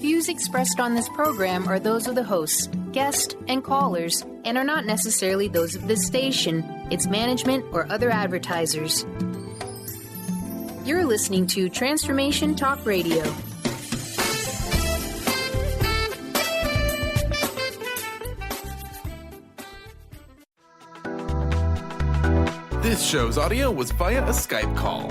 views expressed on this program are those of the hosts, guests, and callers, and are not necessarily those of this station, its management, or other advertisers. You're listening to Transformation Talk Radio. This show's audio was via a Skype call.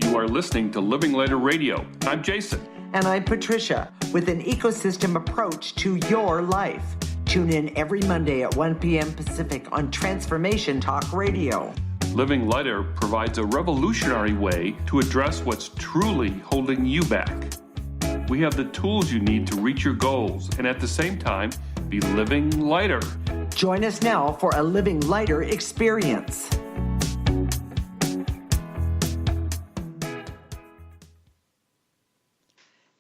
You are listening to Living Lighter Radio. I'm Jason. And I'm Patricia, with an ecosystem approach to your life. Tune in every Monday at 1 p.m. Pacific on Transformation Talk Radio. Living Lighter provides a revolutionary way to address what's truly holding you back. We have the tools you need to reach your goals and at the same time, be living lighter. Join us now for a Living Lighter experience.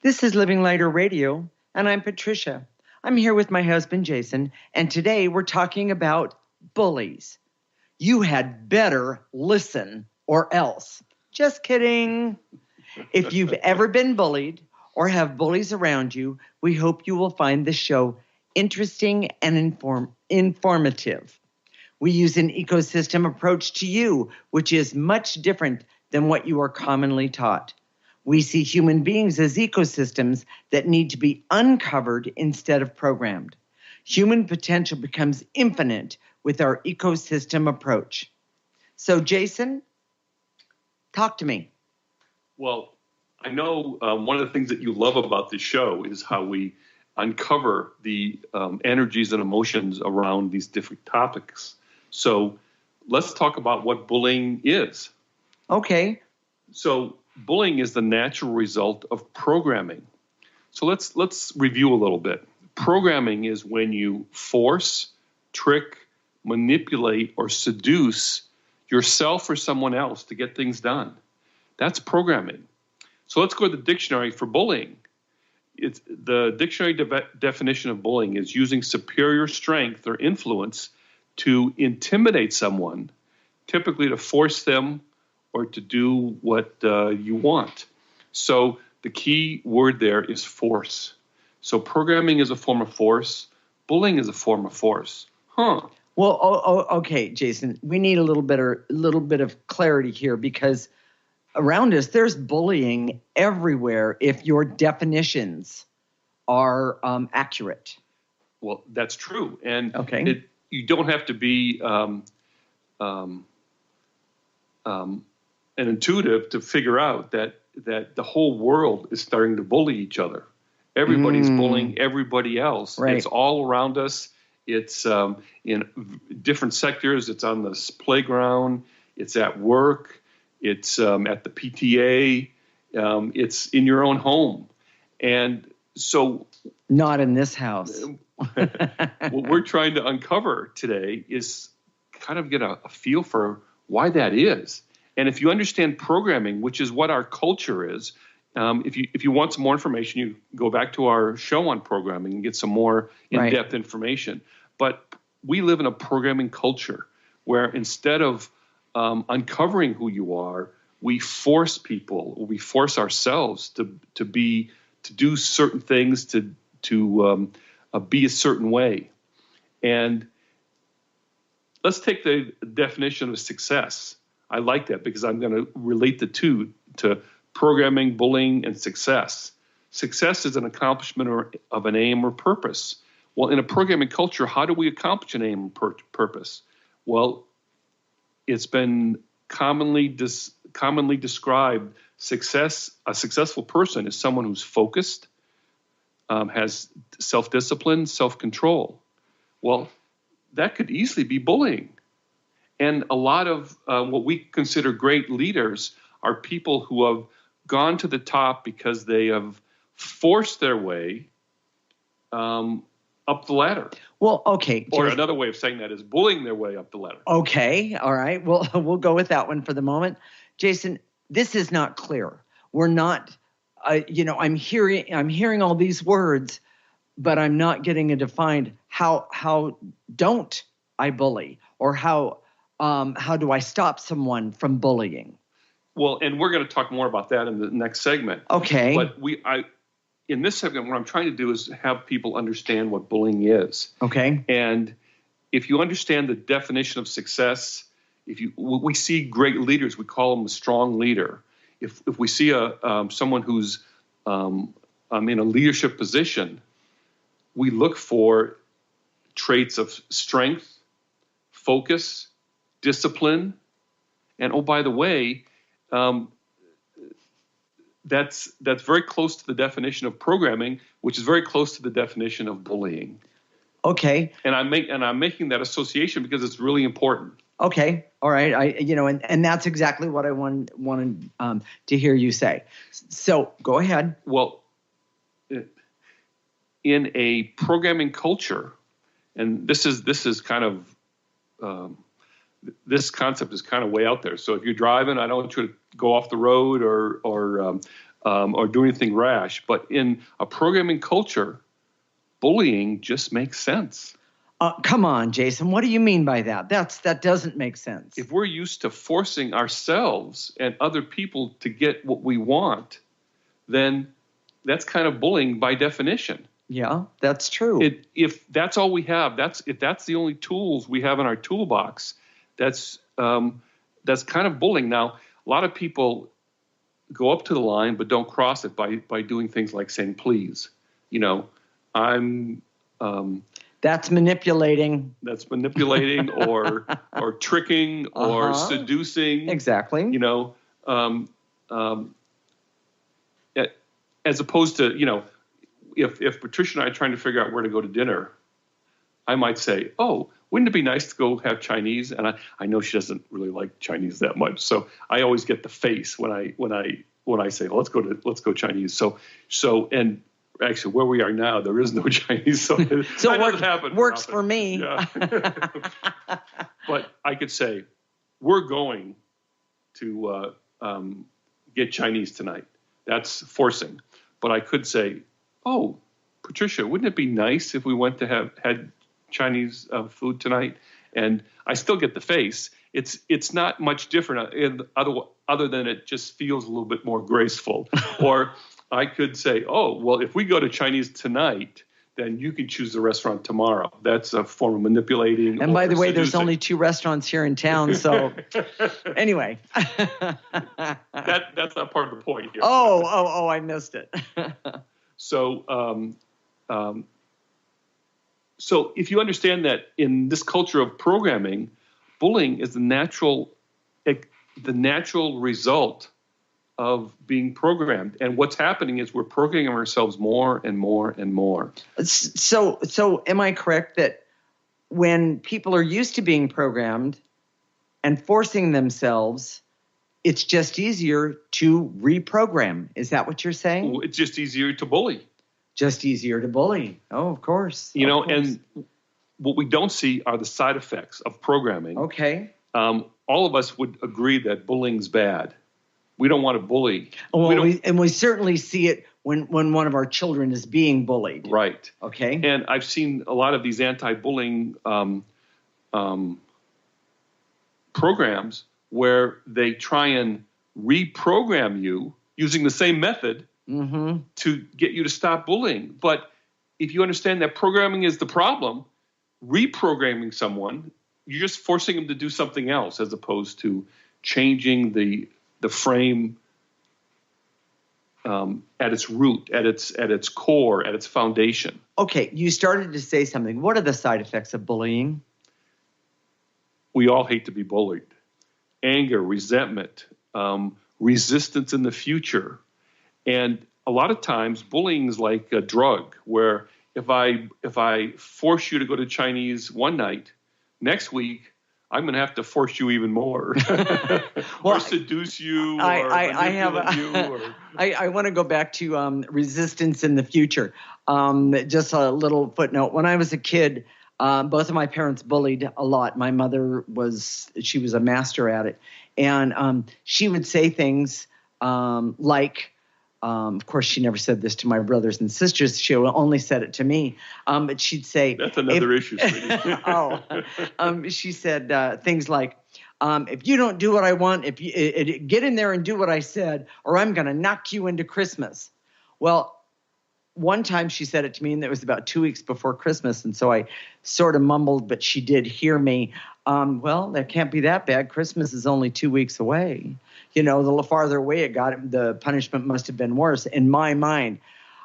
This is Living Lighter Radio, and I'm Patricia. I'm here with my husband, Jason, and today we're talking about bullies. You had better listen or else. Just kidding. If you've ever been bullied or have bullies around you, we hope you will find this show interesting and informative. We use an ecosystem approach to you, which is much different than what you are commonly taught. We see human beings as ecosystems that need to be uncovered instead of programmed. Human potential becomes infinite with our ecosystem approach. So, Jason, talk to me. Well, I know one of the things that you love about this show is how we uncover the energies and emotions around these different topics. So let's talk about what bullying is. Okay. So bullying is the natural result of programming. So let's review a little bit. Programming is when you force, trick, manipulate, or seduce yourself or someone else to get things done. That's programming. So let's go to the dictionary for bullying. It's the dictionary definition of bullying is using superior strength or influence to intimidate someone, typically to force them or to do what you want. So the key word there is force. So programming is a form of force. Bullying is a form of force. Well, okay, Jason, we need a little bit of clarity here because around us, there's bullying everywhere if your definitions are accurate. Well, that's true. And okay. You don't have to be an intuitive to figure out that the whole world is starting to bully each other. Everybody's bullying everybody else. Right. It's all around us. It's in different sectors. It's on the playground. It's at work. It's at the PTA. It's in your own home. And so... Not in this house. What we're trying to uncover today is kind of get a feel for why that is. And if you understand programming, which is what our culture is, if you want some more information, you go back to our show on programming and get some more in-depth information. But we live in a programming culture where instead of uncovering who you are, we force people, or we force ourselves to do certain things, to be a certain way. And let's take the definition of success. I like that because I'm going to relate the two to programming, bullying, and success. Success is an accomplishment of an aim or purpose. Well, in a programming culture, how do we accomplish an aim or purpose? Well, it's been commonly described success. A successful person is someone who's focused, has self-discipline, self-control. Well, that could easily be bullying. And a lot of what we consider great leaders are people who have gone to the top because they have forced their way up the ladder. Well, okay. Or another way of saying that is bullying their way up the ladder. Okay. All right. Well, we'll go with that one for the moment. Jason, this is not clear. We're not, I'm hearing all these words, but I'm not getting a defined how don't I bully, or how do I stop someone from bullying? Well, and we're going to talk more about that in the next segment. Okay. But in this segment, what I'm trying to do is have people understand what bullying is. Okay. And if you understand the definition of success, we see great leaders, we call them a strong leader. If we see someone who's in a leadership position, we look for traits of strength, focus, discipline, and oh, by the way, that's very close to the definition of programming, which is very close to the definition of bullying. Okay. And I'm making that association because it's really important. Okay. All right. And that's exactly what I wanted to hear you say. So go ahead. Well, in a programming culture, and this kind of this concept is kind of way out there. So if you're driving, I don't want you to go off the road or do anything rash. But in a programming culture, bullying just makes sense. Come on, Jason. What do you mean by that? That doesn't make sense. If we're used to forcing ourselves and other people to get what we want, then that's kind of bullying by definition. Yeah, that's true. If that's all we have, if that's the only tools we have in our toolbox, that's kind of bullying. Now, a lot of people go up to the line but don't cross it by doing things like saying please. That's manipulating. That's manipulating or tricking or seducing. Exactly. As opposed to, if Patricia and I are trying to figure out where to go to dinner, I might say, oh, wouldn't it be nice to go have Chinese? And I know she doesn't really like Chinese that much, so I always get the face when I say, let's go Chinese. So and actually, where we are now, there is no Chinese, so that doesn't happen. Works for me. Yeah. But I could say, we're going to get Chinese tonight. That's forcing. But I could say, oh, Patricia, wouldn't it be nice if we went to had Chinese food tonight? And I still get the face. It's not much different other than it just feels a little bit more graceful. Or I could say, oh, well, if we go to Chinese tonight, then you can choose the restaurant tomorrow. That's a form of manipulating. And by the way, there's only 2 restaurants here in town. So anyway. That's not part of the point here. Oh, I missed it. So if you understand that in this culture of programming, bullying is the natural result of being programmed. And what's happening is we're programming ourselves more and more and more. So am I correct that when people are used to being programmed and forcing themselves, it's just easier to reprogram? Is that what you're saying? It's just easier to bully. Just easier to bully. Oh, of course. And what we don't see are the side effects of programming. Okay. All of us would agree that bullying's bad. We don't want to bully. Well, we certainly see it when one of our children is being bullied. Right. Okay. And I've seen a lot of these anti-bullying programs where they try and reprogram you using the same method to get you to stop bullying. But if you understand that programming is the problem, reprogramming someone, you're just forcing them to do something else as opposed to changing the frame at its root, at its core, at its foundation. Okay, you started to say something. What are the side effects of bullying? We all hate to be bullied. Anger, resentment, resistance in the future. And a lot of times bullying is like a drug where if I force you to go to Chinese one night, next week I'm going to have to force you even more, or seduce you, or manipulate you. I want to go back to resistance in the future. Just a little footnote. When I was a kid, both of my parents bullied a lot. My mother was a master at it, and she would say things like. Of course, she never said this to my brothers and sisters. She only said it to me. But she'd say... That's another issue, sweetie. She said things like, if you don't do what I want, if you get in there and do what I said, or I'm going to knock you into Christmas. Well, one time she said it to me, and it was about 2 weeks before Christmas. And so I sort of mumbled, but she did hear me. Well, that can't be that bad. Christmas is only 2 weeks away. You know, the farther away it got, the punishment must have been worse in my mind.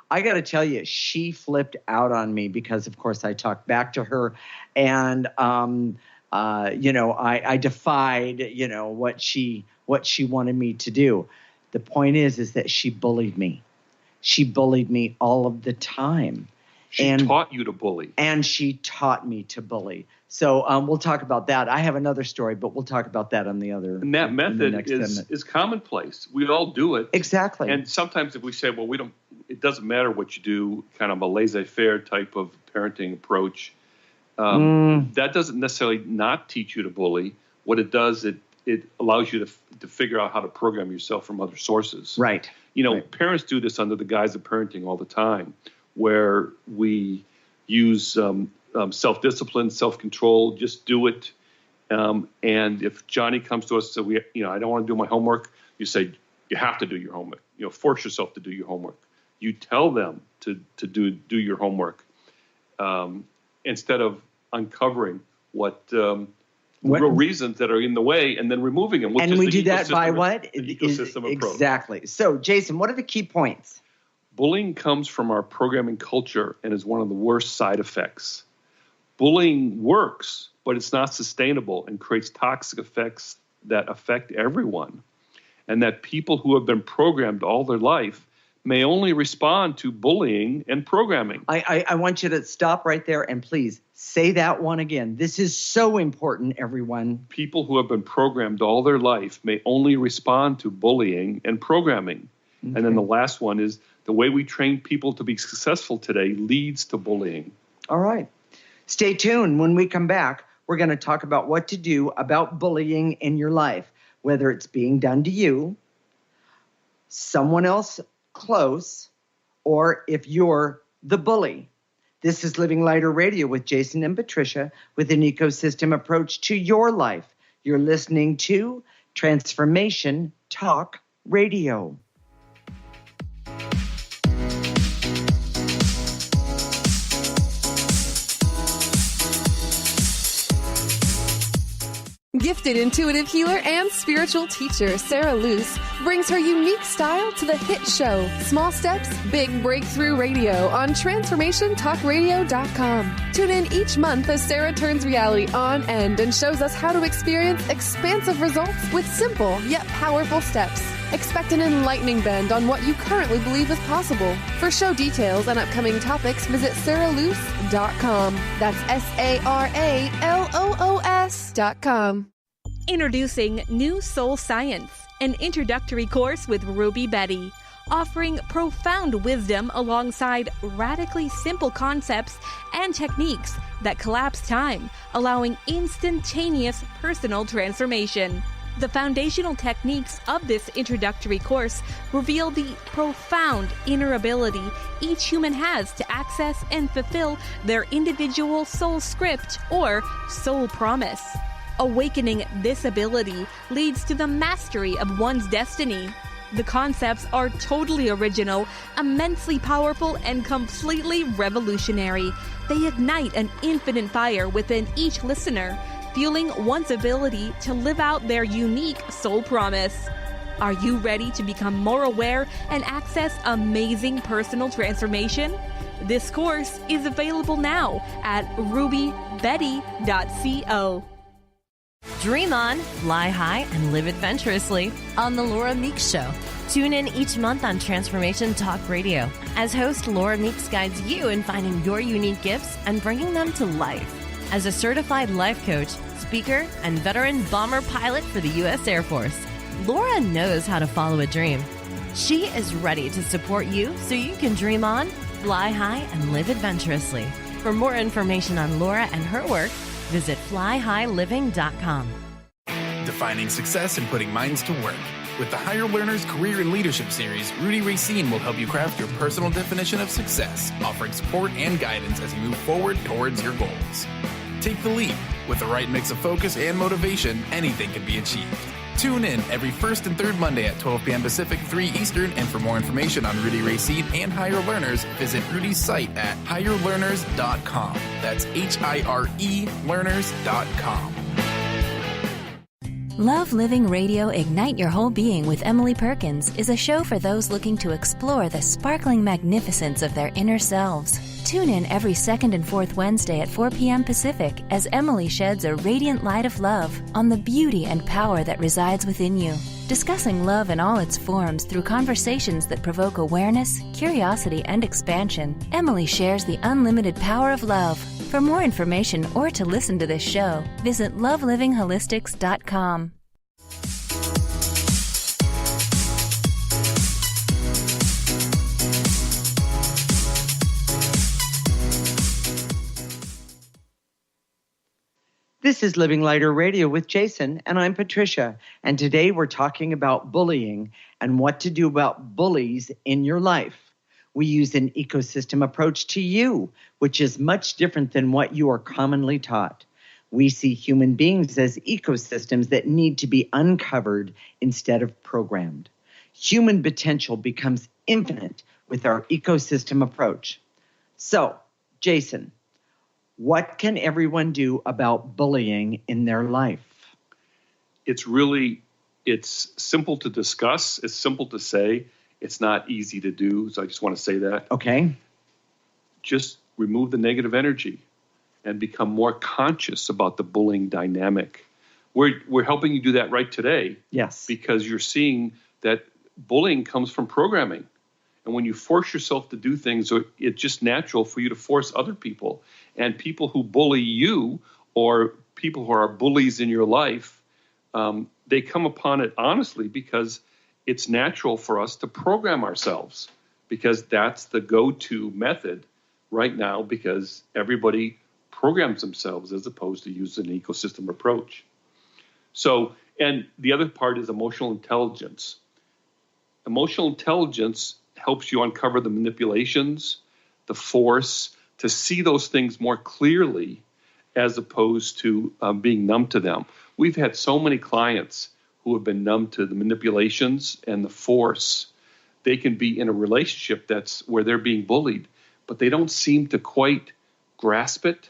I got to tell you, she flipped out on me because, of course, I talked back to her, and I defied, what she wanted me to do. The point is that she bullied me. She bullied me all of the time. She taught you to bully. And she taught me to bully. So we'll talk about that. I have another story, but we'll talk about that on the other. And that method is commonplace. We all do it. Exactly. And sometimes if we say, well, it doesn't matter what you do, kind of a laissez-faire type of parenting approach, that doesn't necessarily not teach you to bully. What it does, it allows you to figure out how to program yourself from other sources. Right. Right. Parents do this under the guise of parenting all the time, where we use self-discipline, self-control, just do it. And if Johnny comes to us and says, I don't want to do my homework, you say, you have to do your homework. Force yourself to do your homework. You tell them to do your homework instead of uncovering what real reasons that are in the way and then removing them. And we do that by what? The ecosystem approach. Exactly. So, Jason, what are the key points? Bullying comes from our programming culture and is one of the worst side effects. Bullying works, but it's not sustainable and creates toxic effects that affect everyone. And that people who have been programmed all their life may only respond to bullying and programming. I want you to stop right there and please say that one again. This is so important, everyone. People who have been programmed all their life may only respond to bullying and programming. Okay. And then the last one is the way we train people to be successful today leads to bullying. All right. Stay tuned. When we come back, we're going to talk about what to do about bullying in your life, whether it's being done to you, someone else close, or if you're the bully. This is Living Lighter Radio with Jason and Patricia with an ecosystem approach to your life. You're listening to Transformation Talk Radio. Gifted intuitive healer and spiritual teacher Sarah Luce brings her unique style to the hit show Small Steps, Big Breakthrough Radio on TransformationTalkRadio.com. Tune in each month as Sarah turns reality on end and shows us how to experience expansive results with simple yet powerful steps. Expect an enlightening bend on what you currently believe is possible. For show details and upcoming topics, visit sarahluce.com. That's SARALOOS.com. Introducing New Soul Science, an introductory course with Ruby Betty, offering profound wisdom alongside radically simple concepts and techniques that collapse time, allowing instantaneous personal transformation. The foundational techniques of this introductory course reveal the profound inner ability each human has to access and fulfill their individual soul script or soul promise. Awakening this ability leads to the mastery of one's destiny. The concepts are totally original, immensely powerful, and completely revolutionary. They ignite an infinite fire within each listener, fueling one's ability to live out their unique soul promise. Are you ready to become more aware and access amazing personal transformation? This course is available now at rubybetty.co. Dream on, fly high, and live adventurously on The Laura Meeks Show. Tune in each month on Transformation Talk Radio as host Laura Meeks guides you in finding your unique gifts and bringing them to life. As a certified life coach, speaker, and veteran bomber pilot for the U.S. Air Force, Laura knows how to follow a dream. She is ready to support you so you can dream on, fly high, and live adventurously. For more information on Laura and her work, visit flyhighliving.com. Defining success and putting minds to work. With the Higher Learners Career and Leadership Series, Rudy Racine will help you craft your personal definition of success, offering support and guidance as you move forward towards your goals. Take the leap. With the right mix of focus and motivation, anything can be achieved. Tune in every first and third Monday at 12 p.m. Pacific, 3 Eastern, and for more information on Rudy Racine and Higher Learners, visit Rudy's site at higherlearners.com. That's HIRE learners.com. Love Living Radio Ignite Your Whole Being with Emily Perkins is a show for those looking to explore the sparkling magnificence of their inner selves. Tune in every second and fourth Wednesday at 4 p.m. Pacific as Emily sheds a radiant light of love on the beauty and power that resides within you. Discussing love in all its forms through conversations that provoke awareness, curiosity, and expansion, Emily shares the unlimited power of love. For more information or to listen to this show, visit lovelivingHolistics.com. This is Living Lighter Radio with Jason, and I'm Patricia. And today we're talking about bullying and what to do about bullies in your life. We use an ecosystem approach to you, which is much different than what you are commonly taught. We see human beings as ecosystems that need to be uncovered instead of programmed. Human potential becomes infinite with our ecosystem approach. So, Jason, what can everyone do about bullying in their life? It's simple to discuss. It's simple to say. It's not easy to do. So I just want to say that. Okay. Just remove the negative energy and become more conscious about the bullying dynamic. We're helping you do that right today. Yes. Because you're seeing that bullying comes from programming. And when you force yourself to do things, it's just natural for you to force other people. And people who bully you or people who are bullies in your life, they come upon it honestly because it's natural for us to program ourselves, because that's the go-to method right now, because everybody programs themselves as opposed to using an ecosystem approach. So, and the other part is emotional intelligence. Emotional intelligence helps you uncover the manipulations, the force, to see those things more clearly as opposed to being numb to them. We've had so many clients who have been numb to the manipulations and the force. They can be in a relationship that's where they're being bullied, but they don't seem to quite grasp it.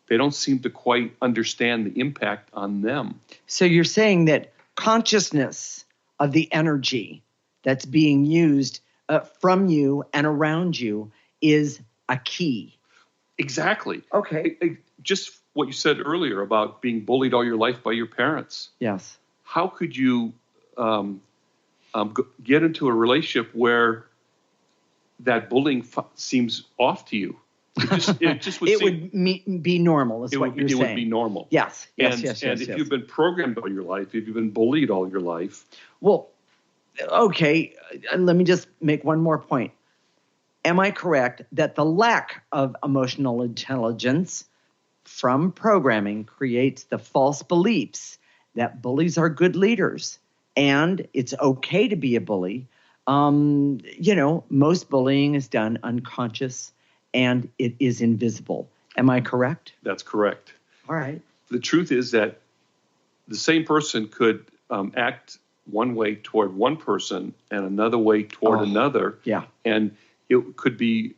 They don't seem to quite understand the impact on them. So you're saying that consciousness of the energy that's being used from you and around you is a key. Exactly. Okay. Just what you said earlier about being bullied all your life by your parents. Yes. How could you get into a relationship where that bullying seems off to you? It just would be normal, is what you're saying. It would be normal. Yes. And if you've been programmed all your life, if you've been bullied all your life. Well, okay, let me just make one more point. Am I correct that the lack of emotional intelligence from programming creates the false beliefs that bullies are good leaders and it's okay to be a bully? Most bullying is done unconscious and it is invisible. Am I correct? That's correct. All right. The truth is that the same person could act one way toward one person and another way toward another. Yeah. And it could be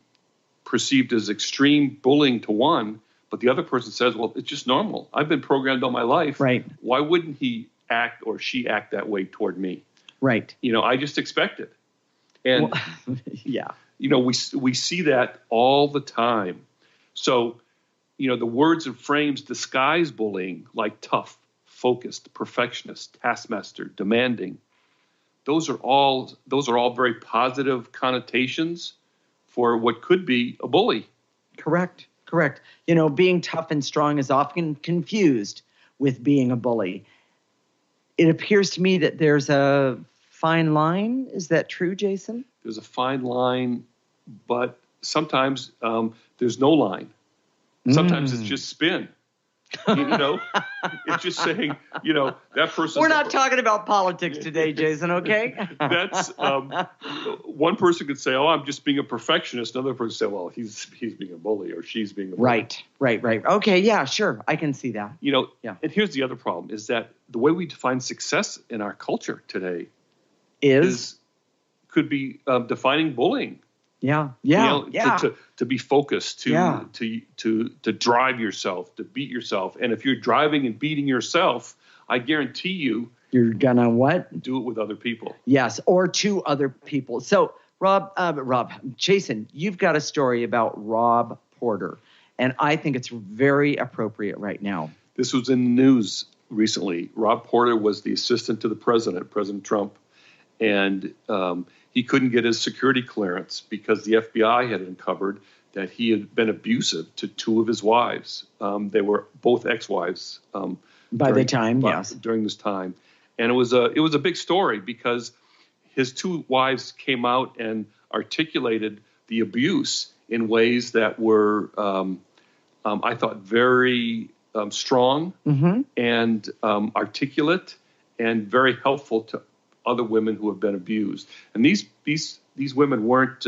perceived as extreme bullying to one, but the other person says, well, it's just normal. I've been programmed all my life. Right. Why wouldn't he act or she act that way toward me? Right. I just expect it. And, yeah. We see that all the time. So, the words and frames disguise bullying like tough, focused, perfectionist, taskmaster, demanding. Those are all very positive connotations for what could be a bully. Correct. Being tough and strong is often confused with being a bully. It appears to me that there's a fine line. Is that true, Jason? There's a fine line, but sometimes there's no line. Sometimes it's just spin. It's just saying, that person. We're not talking about politics today, Jason, okay? That's one person could say, "Oh, I'm just being a perfectionist." Another person could say, "Well, he's being a bully or she's being a bully." Right. Okay, yeah, sure. I can see that. And here's the other problem is that the way we define success in our culture today could be defining bullying. Yeah. To be focused, to drive yourself, to beat yourself. And if you're driving and beating yourself, I guarantee you're gonna what? Do it with other people. Yes, or to other people. So Jason, you've got a story about Rob Porter, and I think it's very appropriate right now. This was in the news recently. Rob Porter was the assistant to the president, President Trump, and he couldn't get his security clearance because the FBI had uncovered that he had been abusive to two of his wives. They were both ex-wives during this time, and it was a big story because his two wives came out and articulated the abuse in ways that were, I thought, very strong and articulate and very helpful to other women who have been abused. And these women weren't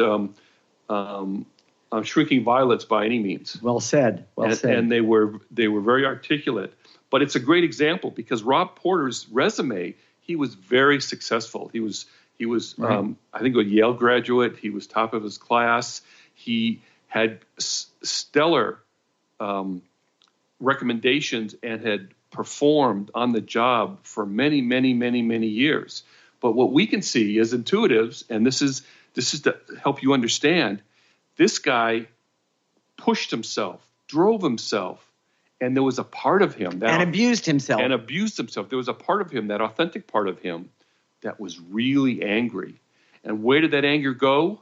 shrinking violets by any means. Well said. And they were very articulate. But it's a great example because Rob Porter's resume, he was very successful. He was right. I think a Yale graduate. He was top of his class. He had stellar recommendations and had performed on the job for many, many, many, many years. But what we can see as intuitives, and this is to help you understand, this guy pushed himself, drove himself, and there was a part of him that abused himself. There was a part of him, that authentic part of him, that was really angry. And where did that anger go?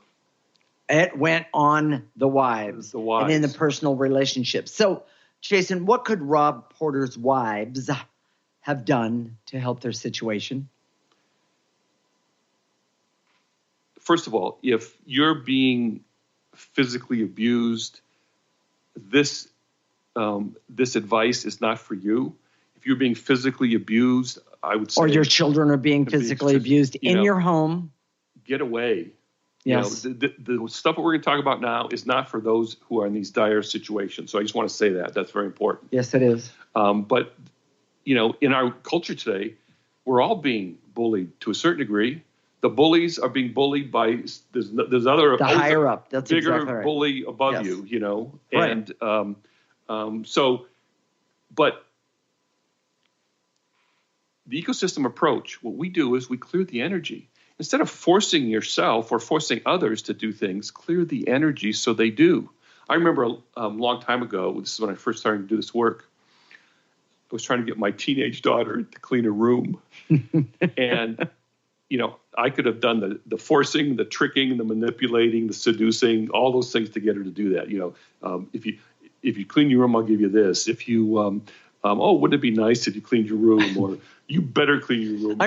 It went on the wives. And in the personal relationships. So, Jason, what could Rob Porter's wives have done to help their situation? First of all, if you're being physically abused, this advice is not for you. If you're being physically abused, I would say, or your children are being physically abused in your home, get away. Yes. The stuff that we're going to talk about now is not for those who are in these dire situations. So I just want to say that. That's very important. Yes, it is. But in our culture today, we're all being bullied to a certain degree. The bullies are being bullied by there's other higher up. That's bigger exactly right. bully above you, Right. And but the ecosystem approach, what we do is we clear the energy. Instead of forcing yourself or forcing others to do things, clear the energy so they do. I remember a long time ago, this is when I first started to do this work, I was trying to get my teenage daughter to clean her room. And I could have done the forcing, the tricking, the manipulating, the seducing, all those things to get her to do that. If you clean your room, I'll give you this. If you, wouldn't it be nice if you cleaned your room? Or you better clean your room. I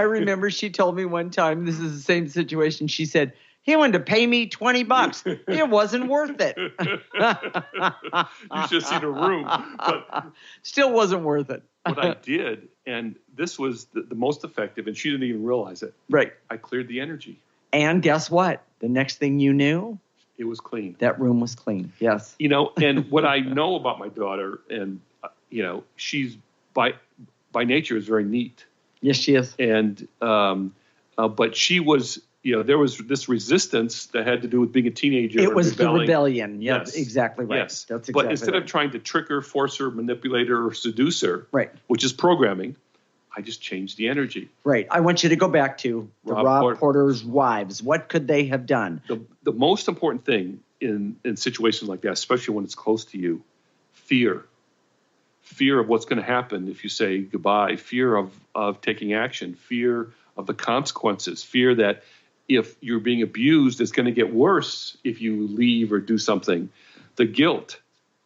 remember she told me one time, this is the same situation. She said, he wanted to pay me $20. It wasn't worth it. You should have seen her room. But still wasn't worth it. What I did, and this was the most effective, and she didn't even realize it. Right. I cleared the energy. And guess what? The next thing you knew, it was clean. That room was clean. Yes. And what I know about my daughter, and she's by nature is very neat. Yes, she is. And but she was, there was this resistance that had to do with being a teenager. It was the rebellion. Yes, exactly right. Yes. That's exactly but instead of trying to trick her, force her, manipulate her, or seduce her, right, which is programming, I just changed the energy. Right. I want you to go back to Rob Porter's wives. What could they have done? The most important thing in situations like that, especially when it's close to you, fear. Fear of what's going to happen if you say goodbye. Fear of taking action. Fear of the consequences. Fear that if you're being abused, it's going to get worse if you leave or do something. The guilt.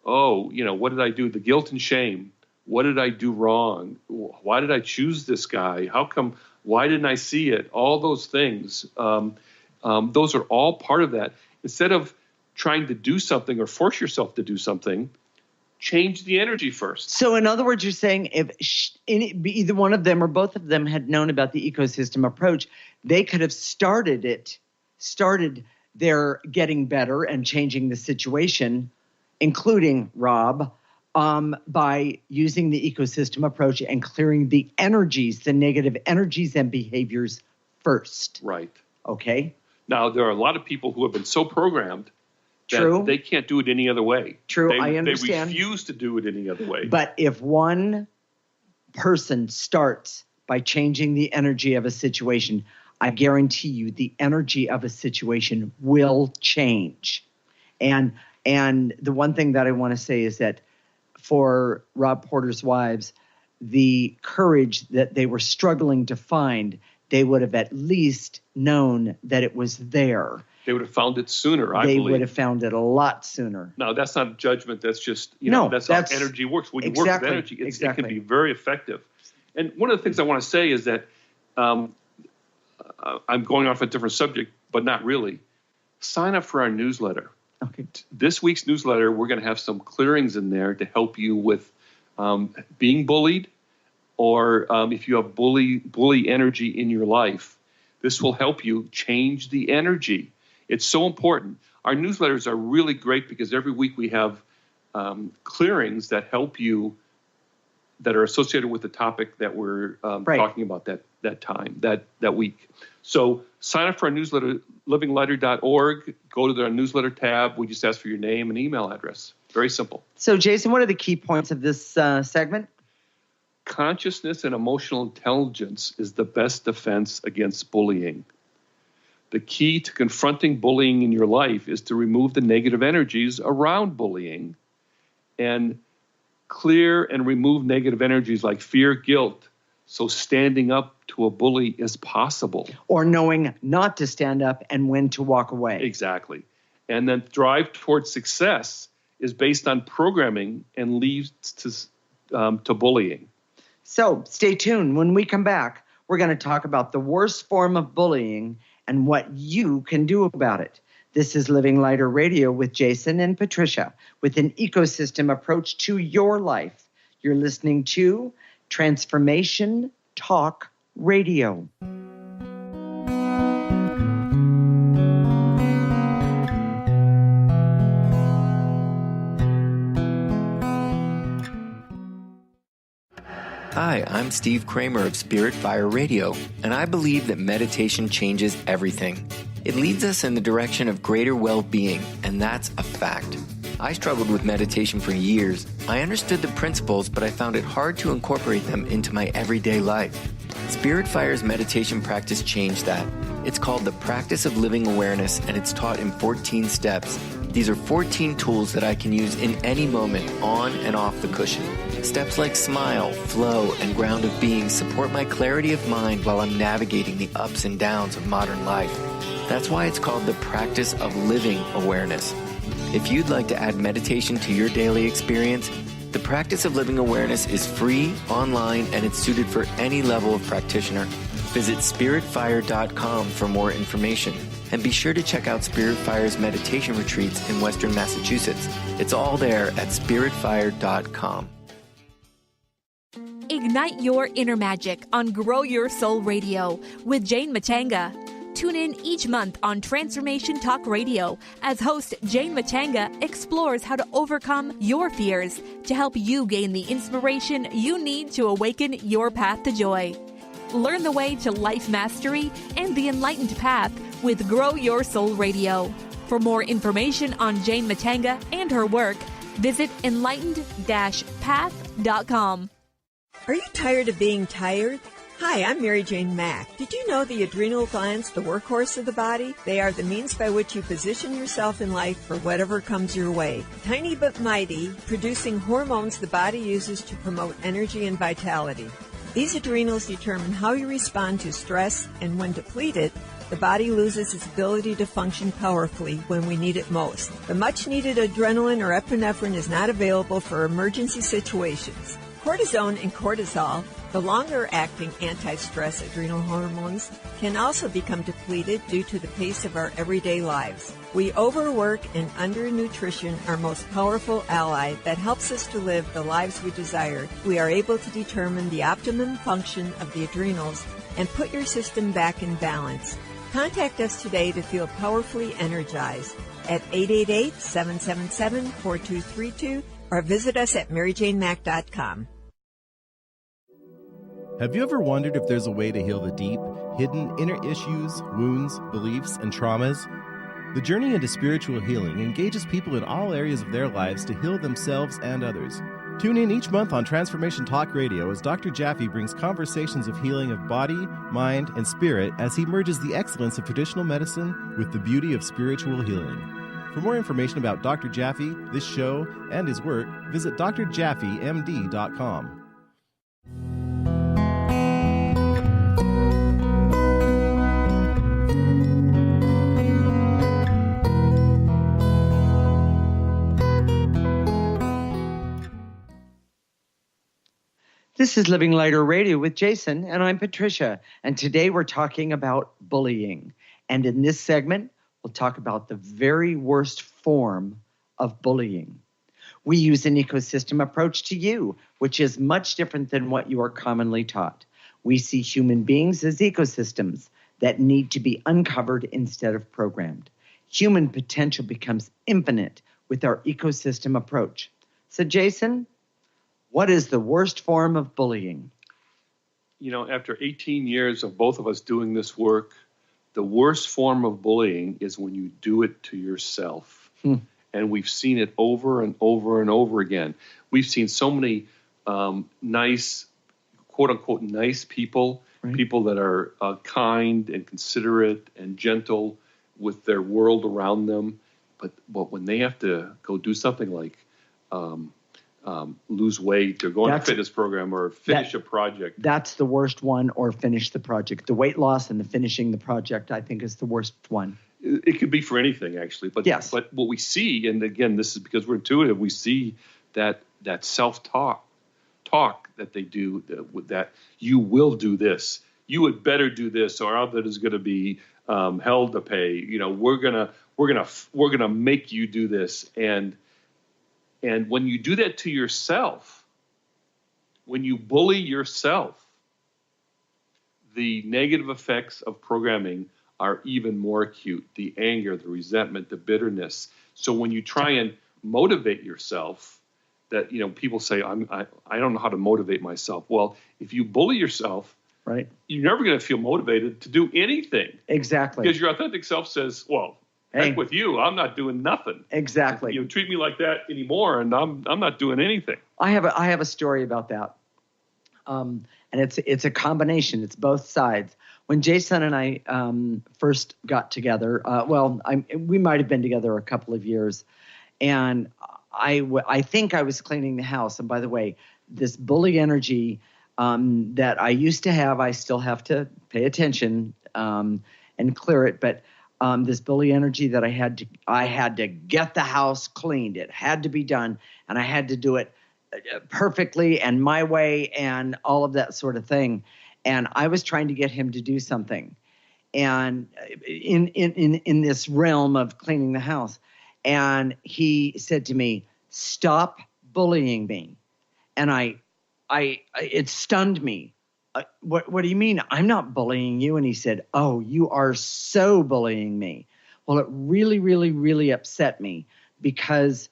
Oh, what did I do? The guilt and shame. What did I do wrong? Why did I choose this guy? How come? Why didn't I see it? All those things. Those are all part of that. Instead of trying to do something or force yourself to do something, change the energy first. So in other words, you're saying if either one of them or both of them had known about the ecosystem approach, they could have started their getting better and changing the situation, including Rob, by using the ecosystem approach and clearing the energies, the negative energies and behaviors first. Right. Okay. Now, there are a lot of people who have been so programmed True. that they can't do it any other way. True, I understand. They refuse to do it any other way. But if one person starts by changing the energy of a situation, I guarantee you the energy of a situation will change. And the one thing that I want to say is that for Rob Porter's wives, the courage that they were struggling to find, they would have at least known that it was there. They would have found it sooner, I believe. They would have found it a lot sooner. Now, that's not judgment. That's just, that's how energy works. When you work with energy, it can be very effective. And one of the things I want to say is that I'm going off a different subject, but not really. Sign up for our newsletter. Okay. This week's newsletter, we're going to have some clearings in there to help you with being bullied, or if you have bully energy in your life. This will help you change the energy. It's so important. Our newsletters are really great because every week we have clearings that help you, that are associated with the topic that we're talking about that week. So sign up for our newsletter, livinglighter.org. Go to the newsletter tab. We just ask for your name and email address. Very simple. So, Jason, what are the key points of this segment? Consciousness and emotional intelligence is the best defense against bullying. The key to confronting bullying in your life is to remove the negative energies around bullying and clear and remove negative energies like fear, guilt, so standing up to a bully is possible. Or knowing not to stand up and when to walk away. Exactly. And then drive towards success is based on programming and leads to bullying. So stay tuned. When we come back, we're going to talk about the worst form of bullying and what you can do about it. This is Living Lighter Radio with Jason and Patricia with an ecosystem approach to your life. You're listening to Transformation Talk Radio. Hi, I'm Steve Kramer of Spirit Fire Radio, and I believe that meditation changes everything. It leads us in the direction of greater well-being, and that's a fact. I struggled with meditation for years. I understood the principles, but I found it hard to incorporate them into my everyday life. Spirit Fire's meditation practice changed that. It's called the Practice of Living Awareness, and it's taught in 14 steps. These are 14 tools that I can use in any moment, on and off the cushion. Steps like smile, flow, and ground of being support my clarity of mind while I'm navigating the ups and downs of modern life. That's why it's called the Practice of Living Awareness. If you'd like to add meditation to your daily experience, the Practice of Living Awareness is free, online, and it's suited for any level of practitioner. Visit spiritfire.com for more information. And be sure to check out Spirit Fire's meditation retreats in Western Massachusetts. It's all there at spiritfire.com. Ignite your inner magic on Grow Your Soul Radio with Jane Matanga. Tune in each month on Transformation Talk Radio as host Jane Matanga explores how to overcome your fears to help you gain the inspiration you need to awaken your path to joy. Learn the way to life mastery and the enlightened path with Grow Your Soul Radio. For more information on Jane Matanga and her work, visit enlightened-path.com. Are you tired of being tired? Hi, I'm Mary Jane Mack. Did you know the adrenal glands, the workhorse of the body? They are the means by which you position yourself in life for whatever comes your way. Tiny but mighty, producing hormones the body uses to promote energy and vitality. These adrenals determine how you respond to stress, and when depleted, the body loses its ability to function powerfully when we need it most. The much-needed adrenaline or epinephrine is not available for emergency situations. Cortisone and cortisol, the longer-acting anti-stress adrenal hormones, can also become depleted due to the pace of our everyday lives. We overwork and undernutrition, our most powerful ally that helps us to live the lives we desire. We are able to determine the optimum function of the adrenals and put your system back in balance. Contact us today to feel powerfully energized at 888-777-4232 or visit us at maryjanemack.com. Have you ever wondered if there's a way to heal the deep, hidden inner issues, wounds, beliefs, and traumas? The journey into spiritual healing engages people in all areas of their lives to heal themselves and others. Tune in each month on Transformation Talk Radio as Dr. Jaffe brings conversations of healing of body, mind, and spirit as he merges the excellence of traditional medicine with the beauty of spiritual healing. For more information about Dr. Jaffe, this show, and his work, visit drjaffemd.com. This is Living Lighter Radio with Jason, and I'm Patricia. And today we're talking about bullying. And in this segment, we'll talk about the very worst form of bullying. We use an ecosystem approach to you, which is much different than what you are commonly taught. We see human beings as ecosystems that need to be uncovered instead of programmed. Human potential becomes infinite with our ecosystem approach. So, Jason, what is the worst form of bullying? You know, after 18 years of both of us doing this work, the worst form of bullying is when you do it to yourself. And we've seen it over and over and over again. We've seen so many nice, quote unquote, nice people, right? People that are kind and considerate and gentle with their world around them. But when they have to go do something like lose weight or go on a fitness program or finish a project. That's the worst one, or finish the project. The weight loss and the finishing the project, I think, is the worst one. It could be for anything, actually. But yes. But what we see, and again, this is because we're intuitive, we see that self-talk that they do, that you will do this. You had better do this, or other is going to be hell to pay. You know, we're gonna make you do this. And when you do that to yourself, when you bully yourself, the negative effects of programming are even more acute. The anger, the resentment, the bitterness. So when you try and motivate yourself, that, you know, people say, I don't know how to motivate myself. Well, if you bully yourself, right, you're never going to feel motivated to do anything. Exactly. Because your authentic self says, well, heck with you, I'm not doing nothing. Exactly. You treat me like that anymore, and I'm not doing anything. I have a story about that, and it's a combination. It's both sides. When Jason and I first got together, we might have been together a couple of years, and I think I was cleaning the house. And by the way, this bully energy that I used to have, I still have to pay attention and clear it, but. This bully energy that I had to get the house cleaned. It had to be done, and I had to do it perfectly and my way and all of that sort of thing. And I was trying to get him to do something, and in this realm of cleaning the house. And he said to me, "Stop bullying me," and it stunned me. What do you mean? I'm not bullying you. And he said, "Oh, you are so bullying me." Well, it really, really, really upset me because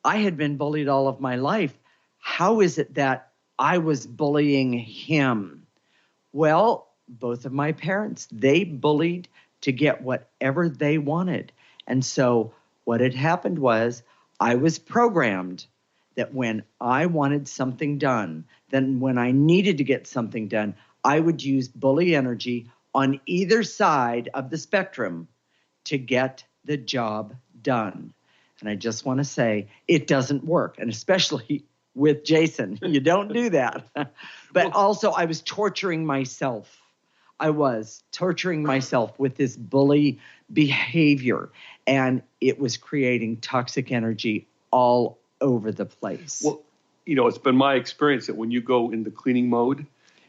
I had been bullied all of my life. How is it that I was bullying him? Well, both of my parents, they bullied to get whatever they wanted. And so what had happened was I was programmed that when I wanted something done, then when I needed to get something done, I would use bully energy on either side of the spectrum to get the job done. And I just want to say it doesn't work, and especially with Jason. You don't do that. But also I was torturing myself. I was torturing myself with this bully behavior, and it was creating toxic energy all over the place. Well, it's been my experience that when you go into cleaning mode,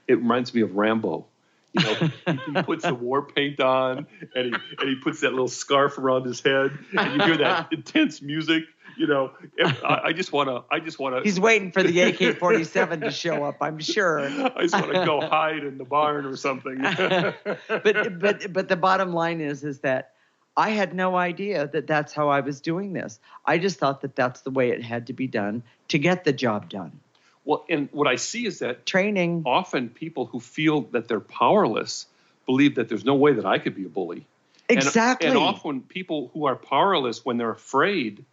it reminds me of Rambo. He puts the war paint on, and he puts that little scarf around his head, and you hear that intense music. I just want to. He's waiting for the AK-47 to show up, I'm sure. I just want to go hide in the barn or something. But the bottom line is that I had no idea that that's how I was doing this. I just thought that that's the way it had to be done to get the job done. Well, and what I see is that training. Often people who feel that they're powerless believe that there's no way that I could be a bully. Exactly. And often people who are powerless when they're afraid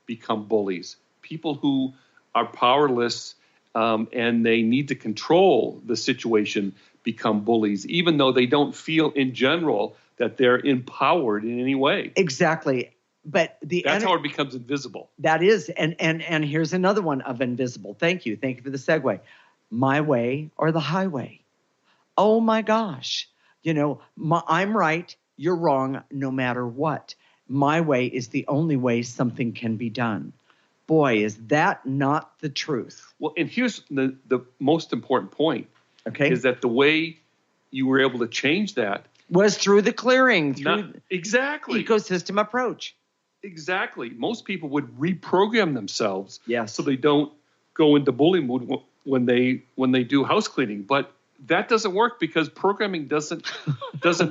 become bullies. People who are powerless and they need to control the situation become bullies, even though they don't feel in general that they're empowered in any way. Exactly. But that's how it becomes invisible. That is. And here's another one of invisible. Thank you. Thank you for the segue. My way or the highway. Oh my gosh. I'm right. You're wrong no matter what. My way is the only way something can be done. Boy, is that not the truth. Well, and here's the most important point. Okay. Is that the way you were able to change that was through the clearing, exactly ecosystem approach. Exactly. Most people would reprogram themselves so they don't go into bully mode when they do house cleaning. But that doesn't work because programming doesn't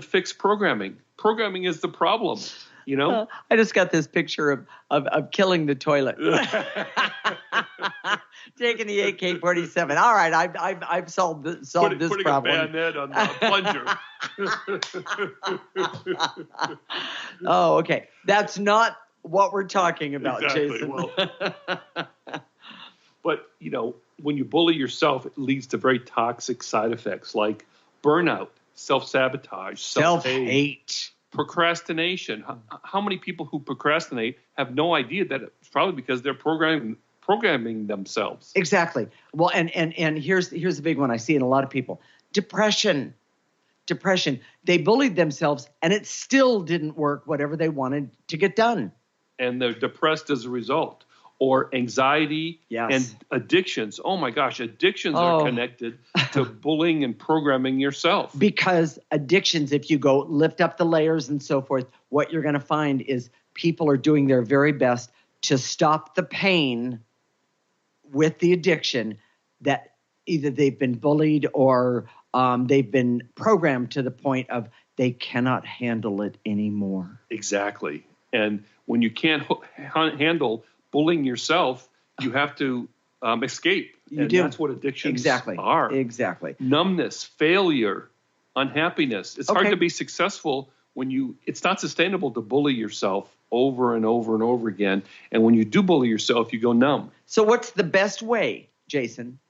fix programming. Programming is the problem. I just got this picture of killing the toilet. Taking the AK-47. All right, I've solved this problem. Putting a bayonet on the plunger. Oh, okay. That's not what we're talking about, exactly. Jason. Well, but when you bully yourself, it leads to very toxic side effects like burnout, self-sabotage, self-hate. Procrastination. How many people who procrastinate have no idea that it's probably because they're programming themselves? Exactly. Well, and here's the big one I see in a lot of people. Depression. They bullied themselves, and it still didn't work, whatever they wanted to get done. And they're depressed as a result. Or anxiety and addictions. Oh my gosh, addictions are connected to bullying and programming yourself. Because addictions, if you go lift up the layers and so forth, what you're going to find is people are doing their very best to stop the pain with the addiction that either they've been bullied or they've been programmed to the point of they cannot handle it anymore. Exactly. And when you can't handle bullying yourself, you have to escape. That's what addictions are. Exactly. Numbness, failure, unhappiness. It's hard to be successful when it's not sustainable to bully yourself over and over and over again. And when you do bully yourself, you go numb. So what's the best way, Jason,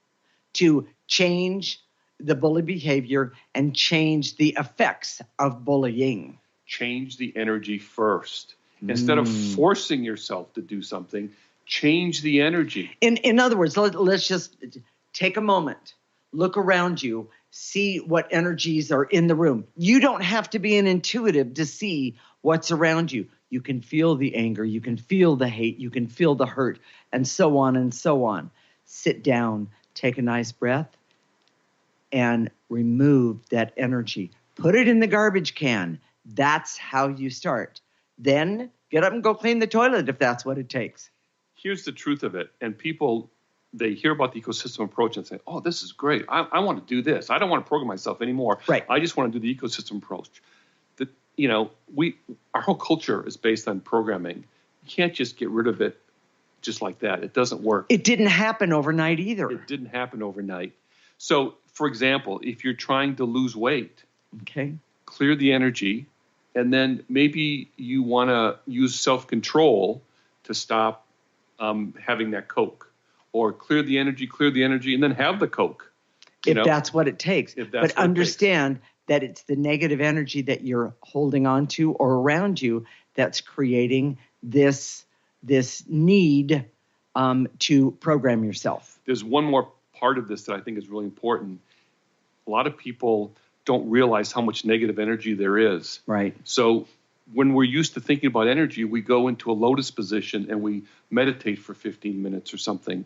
to change the bully behavior and change the effects of bullying? Change the energy first. Instead of forcing yourself to do something, change the energy. In other words, let's just take a moment, look around you, see what energies are in the room. You don't have to be an intuitive to see what's around you. You can feel the anger, you can feel the hate, you can feel the hurt, and so on and so on. Sit down, take a nice breath, and remove that energy. Put it in the garbage can. That's how you start. Then get up and go clean the toilet if that's what it takes. Here's the truth of it. And people, they hear about the ecosystem approach and say, oh, this is great. I want to do this. I don't want to program myself anymore. Right. I just want to do the ecosystem approach. Our whole culture is based on programming. You can't just get rid of it just like that. It doesn't work. It didn't happen overnight either. It didn't happen overnight. So, for example, if you're trying to lose weight, clear the energy. And then maybe you want to use self-control to stop having that Coke. Or clear the energy, and then have the Coke. If that's what it takes. But understand that it's the negative energy that you're holding on to or around you that's creating this need to program yourself. There's one more part of this that I think is really important. A lot of people don't realize how much negative energy there is. Right. So when we're used to thinking about energy, we go into a lotus position and we meditate for 15 minutes or something.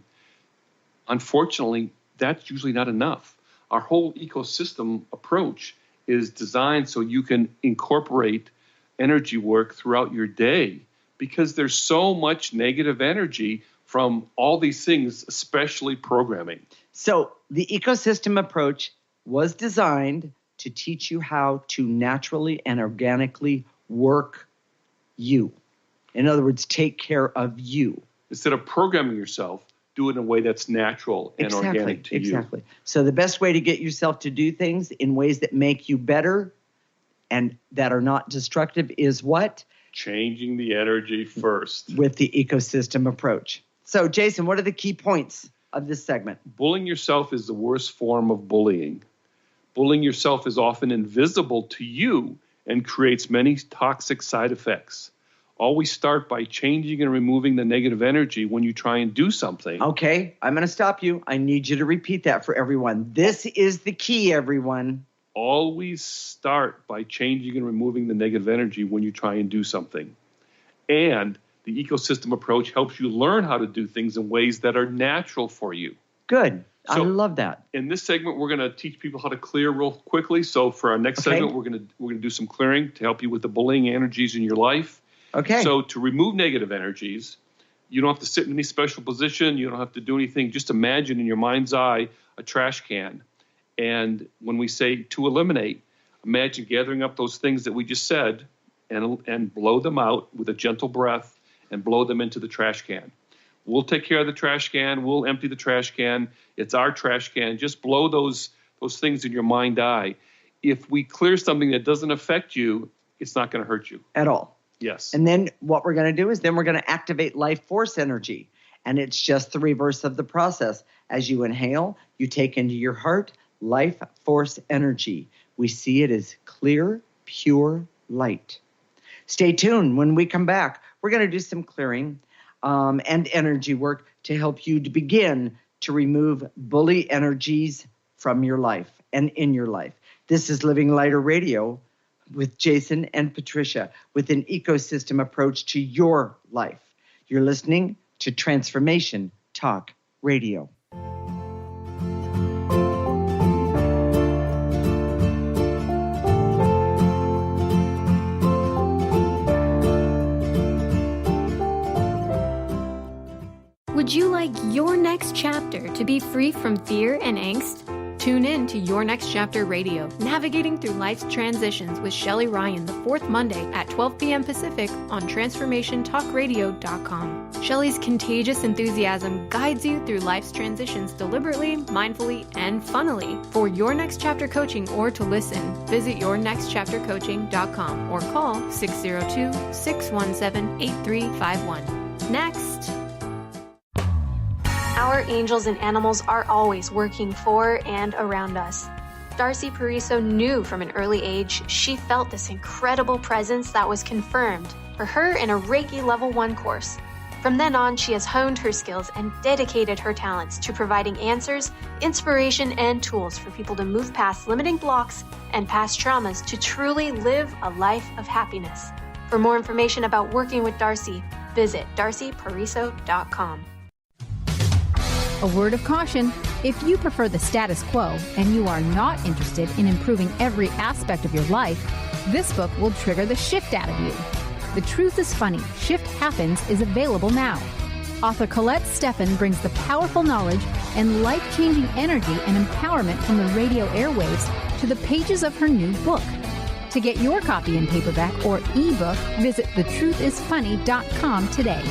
unfortunately, that's usually not enough. Our whole ecosystem approach is designed so you can incorporate energy work throughout your day, because there's so much negative energy from all these things, especially programming. So the ecosystem approach was designed to teach you how to naturally and organically work you. In other words, take care of you. Instead of programming yourself, do it in a way that's natural and organic to you. Exactly. So the best way to get yourself to do things in ways that make you better and that are not destructive is what? Changing the energy first. With the ecosystem approach. So, Jason, what are the key points of this segment? Bullying yourself is the worst form of bullying. Bullying yourself is often invisible to you and creates many toxic side effects. Always start by changing and removing the negative energy when you try and do something. Okay, I'm going to stop you. I need you to repeat that for everyone. This is the key, everyone. Always start by changing and removing the negative energy when you try and do something. And the ecosystem approach helps you learn how to do things in ways that are natural for you. Good. So, I love that. In this segment, we're going to teach people how to clear real quickly. So for our next segment, we're going to do some clearing to help you with the bullying energies in your life. Okay. So to remove negative energies, you don't have to sit in any special position. You don't have to do anything. Just imagine in your mind's eye a trash can. And when we say to eliminate, imagine gathering up those things that we just said and blow them out with a gentle breath and blow them into the trash can. We'll take care of the trash can. We'll empty the trash can. It's our trash can. Just blow those things in your mind's eye. If we clear something that doesn't affect you, it's not going to hurt you. At all. Yes. And then what we're going to do is then we're going to activate life force energy. And it's just the reverse of the process. As you inhale, you take into your heart life force energy. We see it as clear, pure light. Stay tuned. When we come back, we're going to do some clearing and energy work to help you to begin to remove bully energies from your life and in your life. This is Living Lighter Radio with Jason and Patricia with an ecosystem approach to your life. You're listening to Transformation Talk Radio. Would you like your next chapter to be free from fear and angst? Tune in to Your Next Chapter Radio, navigating through life's transitions with Shelley Ryan the fourth Monday at 12 p.m. Pacific on TransformationTalkRadio.com. Shelley's contagious enthusiasm guides you through life's transitions deliberately, mindfully, and funnily. For Your Next Chapter coaching or to listen, visit YourNextChapterCoaching.com or call 602-617-8351. Next. Our angels and animals are always working for and around us. Darcy Pariso knew from an early age she felt this incredible presence that was confirmed for her in a Reiki Level 1 course. From then on, she has honed her skills and dedicated her talents to providing answers, inspiration, and tools for people to move past limiting blocks and past traumas to truly live a life of happiness. For more information about working with Darcy, visit darcypariso.com. A word of caution, if you prefer the status quo and you are not interested in improving every aspect of your life, this book will trigger the shift out of you. The Truth is Funny, Shift Happens is available now. Author Colette Steffen brings the powerful knowledge and life-changing energy and empowerment from the radio airwaves to the pages of her new book. To get your copy in paperback or ebook, visit thetruthisfunny.com today.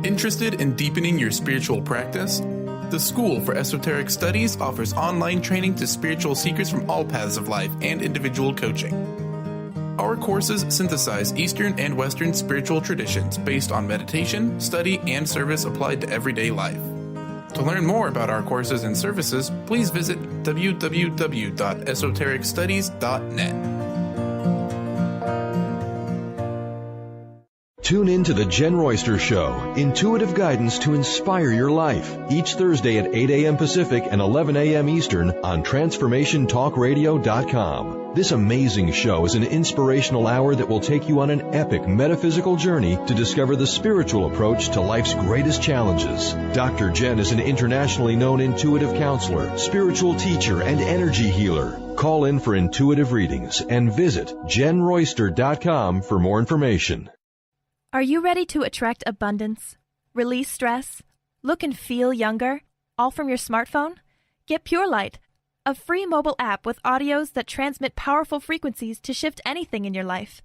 Interested in deepening your spiritual practice? The School for Esoteric Studies offers online training to spiritual seekers from all paths of life and individual coaching. Our courses synthesize Eastern and Western spiritual traditions based on meditation, study, and service applied to everyday life. To learn more about our courses and services, please visit www.esotericstudies.net. Tune in to The Jen Royster Show, intuitive guidance to inspire your life, each Thursday at 8 a.m. Pacific and 11 a.m. Eastern on TransformationTalkRadio.com. This amazing show is an inspirational hour that will take you on an epic metaphysical journey to discover the spiritual approach to life's greatest challenges. Dr. Jen is an internationally known intuitive counselor, spiritual teacher, and energy healer. Call in for intuitive readings and visit JenRoyster.com for more information. Are you ready to attract abundance, release stress, look and feel younger, all from your smartphone? Get Pure Light, a free mobile app with audios that transmit powerful frequencies to shift anything in your life.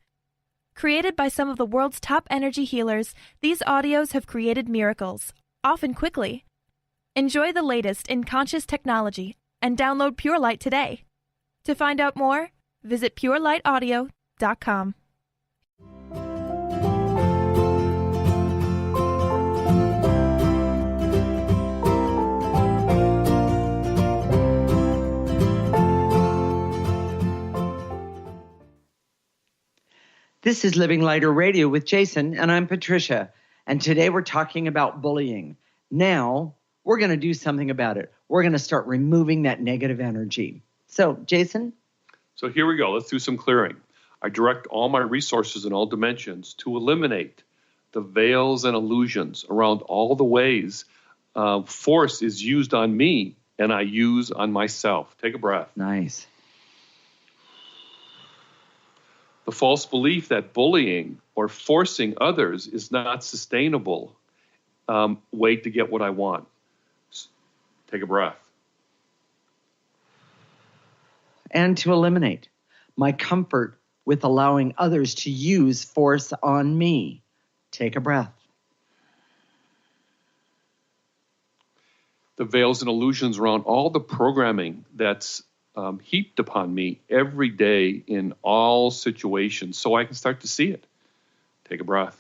Created by some of the world's top energy healers, these audios have created miracles, often quickly. Enjoy the latest in conscious technology and download Pure Light today. To find out more, visit purelightaudio.com. This is Living Lighter Radio with Jason, and I'm Patricia. And today we're talking about bullying. Now, we're going to do something about it. We're going to start removing that negative energy. So, Jason? So here we go. Let's do some clearing. I direct all my resources in all dimensions to eliminate the veils and illusions around all the ways force is used on me and I use on myself. Take a breath. Nice. The false belief that bullying or forcing others is not sustainable way to get what I want. Take a breath. And to eliminate my comfort with allowing others to use force on me. Take a breath. The veils and illusions around all the programming that's heaped upon me every day in all situations so I can start to see it. Take a breath.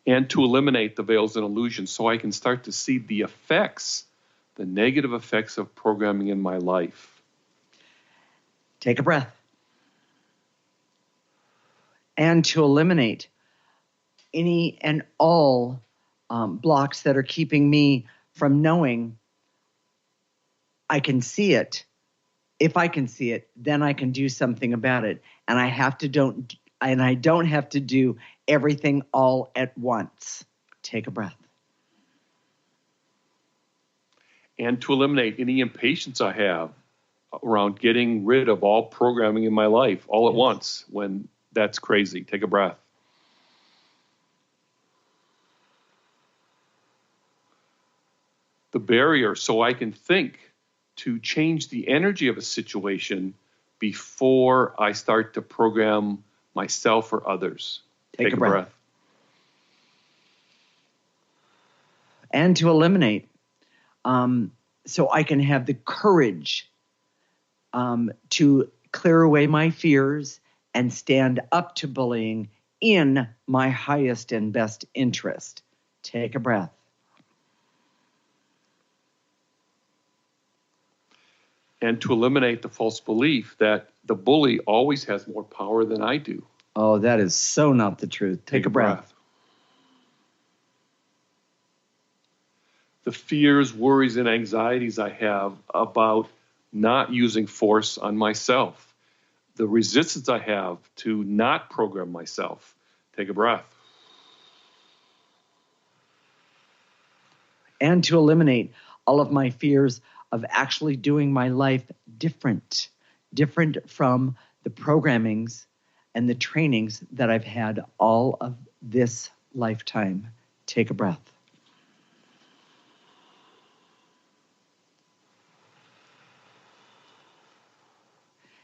And to eliminate the veils and illusions so I can start to see the effects, the negative effects of programming in my life. Take a breath. And to eliminate any and all blocks that are keeping me from knowing I can see it. If I can see it, then I can do something about it. And I don't have to do everything all at once. Take a breath. And to eliminate any impatience I have around getting rid of all programming in my life all at once when that's crazy. Take a breath. The barrier so I can think to change the energy of a situation before I start to program myself or others. Take a breath. And to eliminate, so I can have the courage to clear away my fears and stand up to bullying in my highest and best interest. Take a breath. And to eliminate the false belief that the bully always has more power than I do. Oh, that is so not the truth. Take a breath. The fears, worries, and anxieties I have about not using force on myself. The resistance I have to not program myself. Take a breath. And to eliminate all of my fears of actually doing my life different from the programmings and the trainings that I've had all of this lifetime. Take a breath.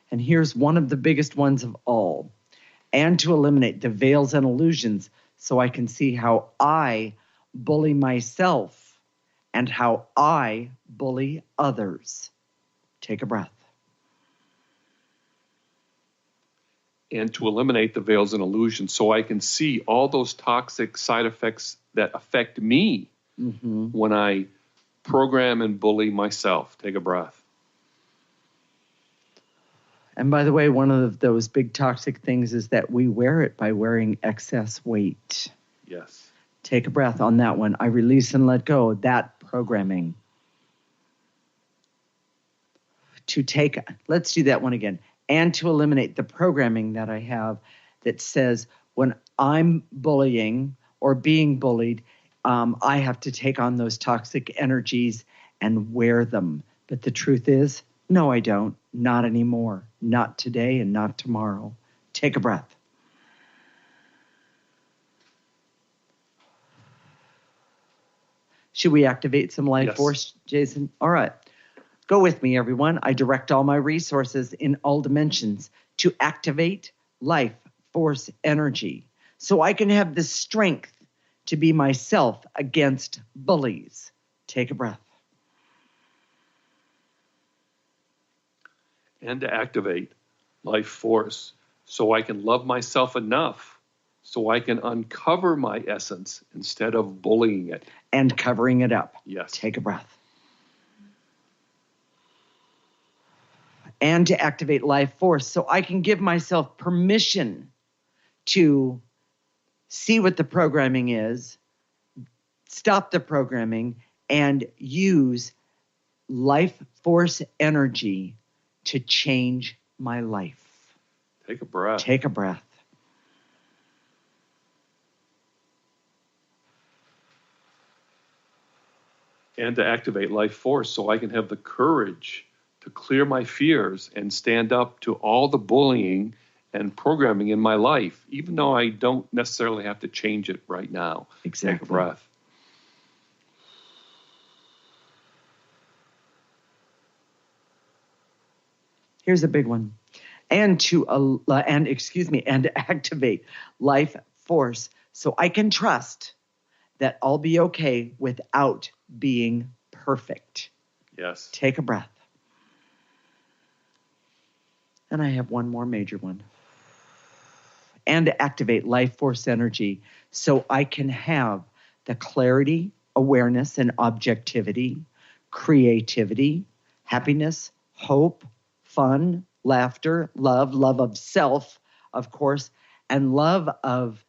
And here's one of the biggest ones of all. And to eliminate the veils and illusions so I can see how I bully myself and how I bully others. Take a breath. And to eliminate the veils and illusions so I can see all those toxic side effects that affect me when I program and bully myself. Take a breath. And by the way, one of those big toxic things is that we wear it by wearing excess weight. Yes. Take a breath on that one. I release and let go of that programming. Let's do that one again. And to eliminate the programming that I have that says when I'm bullying or being bullied, I have to take on those toxic energies and wear them. But the truth is, no, I don't. Not anymore. Not today and not tomorrow. Take a breath. Should we activate some life force, Jason? All right. Go with me, everyone. I direct all my resources in all dimensions to activate life force energy so I can have the strength to be myself against bullies. Take a breath. And to activate life force so I can love myself enough so I can uncover my essence instead of bullying it. And covering it up. Yes. Take a breath. And to activate life force so I can give myself permission to see what the programming is, stop the programming, and use life force energy to change my life. Take a breath. Take a breath. And to activate life force so I can have the courage to clear my fears and stand up to all the bullying and programming in my life, even though I don't necessarily have to change it right now. Exactly. Take a breath. Here's a big one. And to activate life force so I can trust that I'll be okay without being perfect. Yes. Take a breath. And I have one more major one. And to activate life force energy so I can have the clarity, awareness, and objectivity, creativity, happiness, hope, fun, laughter, love of self, of course, and love of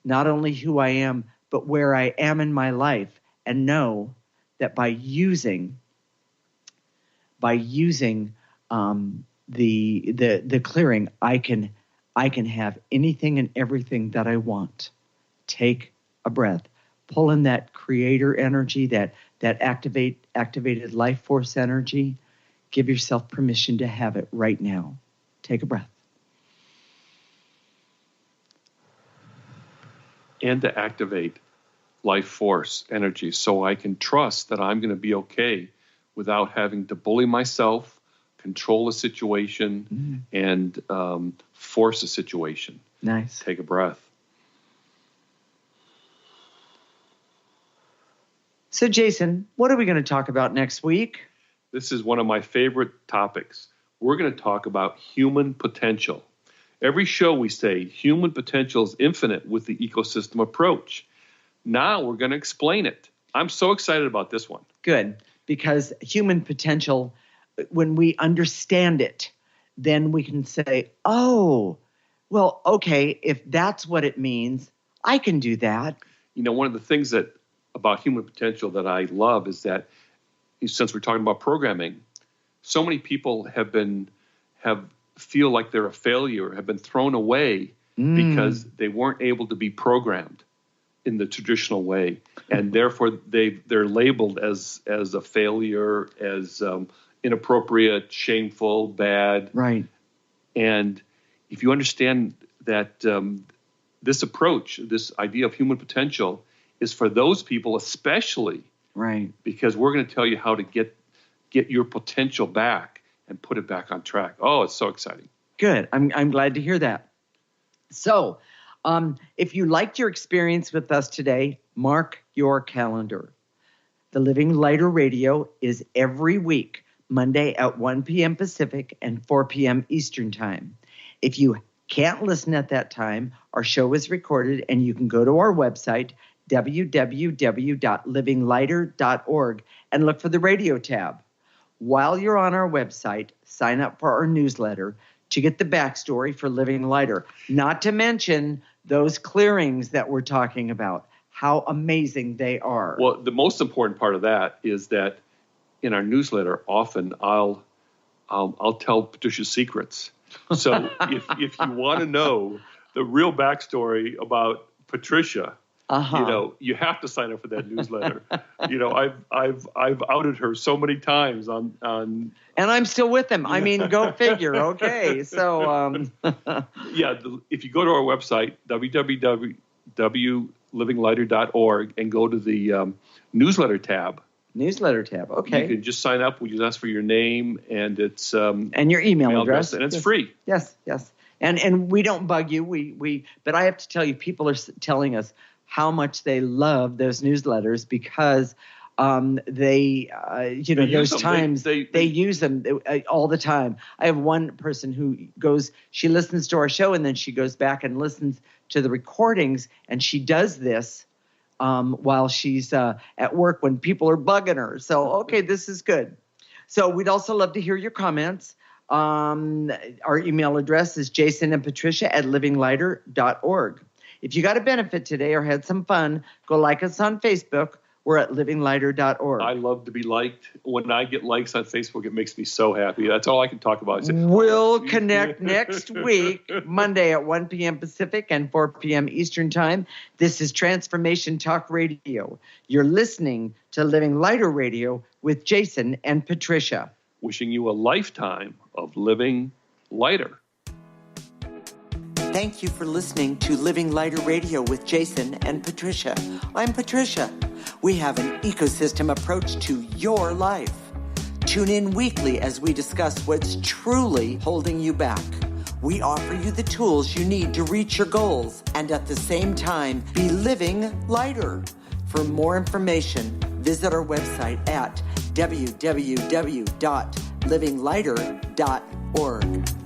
not only who I am, but where I am in my life, and know that by using the clearing, I can have anything and everything that I want. Take a breath. Pull in that creator energy, that activated life force energy. Give yourself permission to have it right now. Take a breath. And to activate life force energy so I can trust that I'm going to be okay without having to bully myself, control a situation, and force a situation. Nice. Take a breath. So, Jason, what are we going to talk about next week? This is one of my favorite topics. We're going to talk about human potential. Every show we say human potential is infinite with the ecosystem approach. Now we're going to explain it. I'm so excited about this one. Good, because human potential, when we understand it, then we can say, oh, well, okay, if that's what it means, I can do that. You know, one of the things about human potential that I love is that, since we're talking about programming, so many people feel like they're a failure, have been thrown away because they weren't able to be programmed in the traditional way, and therefore they're labeled as a failure, as inappropriate, shameful, bad. Right. And if you understand that this approach, this idea of human potential, is for those people especially. Right. Because we're going to tell you how to get your potential back and put it back on track. Oh, it's so exciting. Good. I'm glad to hear that. So, if you liked your experience with us today, mark your calendar. The Living Lighter Radio is every week, Monday at 1 p.m. Pacific and 4 p.m. Eastern Time. If you can't listen at that time, our show is recorded, and you can go to our website, www.livinglighter.org, and look for the radio tab. While you're on our website, sign up for our newsletter to get the backstory for Living Lighter. Not to mention those clearings that we're talking about, how amazing they are. Well, the most important part of that is that in our newsletter, often I'll tell Patricia's secrets. So if you want to know the real backstory about Patricia, you have to sign up for that newsletter. I've outed her so many times on and I'm still with him. I mean, go figure. Okay, so if you go to our website www.livinglighter.org and go to the newsletter tab. Newsletter tab. Okay. You can just sign up. We just ask for your name and it's and your email address, and it's free. Yes. And we don't bug you. But I have to tell you, people are telling us how much they love those newsletters because they use them all the time. I have one person who she listens to our show and then she goes back and listens to the recordings, and she does this while she's at work when people are bugging her. So, okay, this is good. So we'd also love to hear your comments. Our email address is jasonandpatricia@livinglighter.org. If you got a benefit today or had some fun, go like us on Facebook. We're at livinglighter.org. I love to be liked. When I get likes on Facebook, it makes me so happy. That's all I can talk about. We'll connect next week, Monday at 1 p.m. Pacific and 4 p.m. Eastern Time. This is Transformation Talk Radio. You're listening to Living Lighter Radio with Jason and Patricia. Wishing you a lifetime of living lighter. Thank you for listening to Living Lighter Radio with Jason and Patricia. I'm Patricia. We have an ecosystem approach to your life. Tune in weekly as we discuss what's truly holding you back. We offer you the tools you need to reach your goals and at the same time be living lighter. For more information, visit our website at www.livinglighter.org.